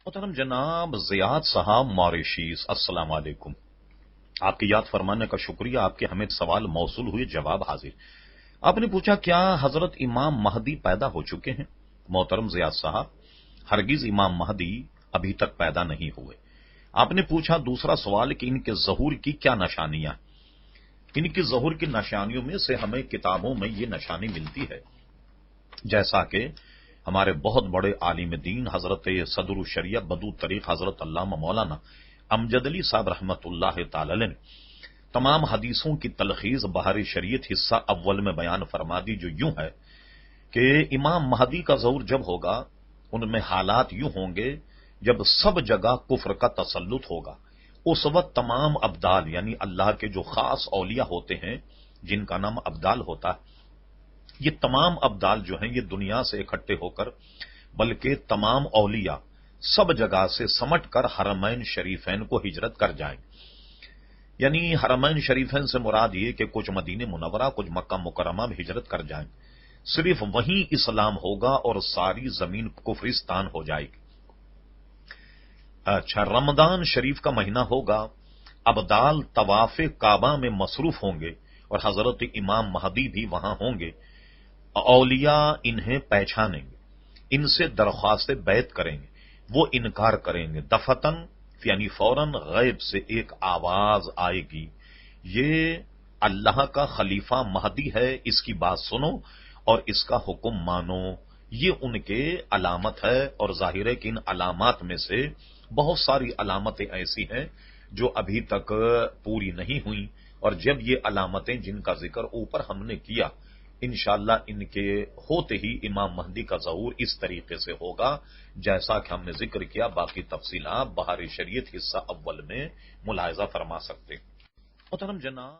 محترم جناب زیاد صاحب موریشیس، السلام علیکم۔ آپ کی یاد فرمانے کا شکریہ۔ آپ کے ہمیں سوال موصول ہوئے، جواب حاضر۔ آپ نے پوچھا کیا حضرت امام مہدی پیدا ہو چکے ہیں؟ محترم زیاد صاحب، ہرگز امام مہدی ابھی تک پیدا نہیں ہوئے۔ آپ نے پوچھا دوسرا سوال کہ ان کے ظہور کی کیا نشانیاں؟ ان کی ظہور کی نشانیوں میں سے ہمیں کتابوں میں یہ نشانی ملتی ہے، جیسا کہ ہمارے بہت بڑے عالم دین حضرت صدر الشریعہ بدو طریق حضرت علامہ مولانا امجد علی صاحب رحمت اللہ تعالی علیہ نے تمام حدیثوں کی تلخیص بحر شریعت حصہ اول میں بیان فرما دی، جو یوں ہے کہ امام مہدی کا ظہور جب ہوگا ان میں حالات یوں ہوں گے جب سب جگہ کفر کا تسلط ہوگا۔ اس وقت تمام ابدال یعنی اللہ کے جو خاص اولیاء ہوتے ہیں جن کا نام ابدال ہوتا ہے، یہ تمام ابدال جو ہیں یہ دنیا سے اکٹھے ہو کر بلکہ تمام اولیاء سب جگہ سے سمٹ کر حرمین شریفین کو ہجرت کر جائیں۔ یعنی حرمین شریفین سے مراد یہ کہ کچھ مدینہ منورہ کچھ مکہ مکرمہ میں ہجرت کر جائیں، صرف وہیں اسلام ہوگا اور ساری زمین کفرستان ہو جائے گی۔ اچھا، رمضان شریف کا مہینہ ہوگا، ابدال طواف کعبہ میں مصروف ہوں گے اور حضرت امام مہدی بھی وہاں ہوں گے۔ اولیاء انہیں پہچانیں گے، ان سے درخواست بیعت کریں گے، وہ انکار کریں گے۔ دفتن یعنی فوراً غیب سے ایک آواز آئے گی، یہ اللہ کا خلیفہ مہدی ہے، اس کی بات سنو اور اس کا حکم مانو۔ یہ ان کے علامت ہے، اور ظاہر ہے کہ ان علامات میں سے بہت ساری علامتیں ایسی ہیں جو ابھی تک پوری نہیں ہوئیں، اور جب یہ علامتیں جن کا ذکر اوپر ہم نے کیا، انشاءاللہ ان کے ہوتے ہی امام مہدی کا ظہور اس طریقے سے ہوگا جیسا کہ ہم نے ذکر کیا۔ باقی تفصیلات بحر شریعت حصہ اول میں ملاحظہ فرما سکتے ہیں۔ محترم جناب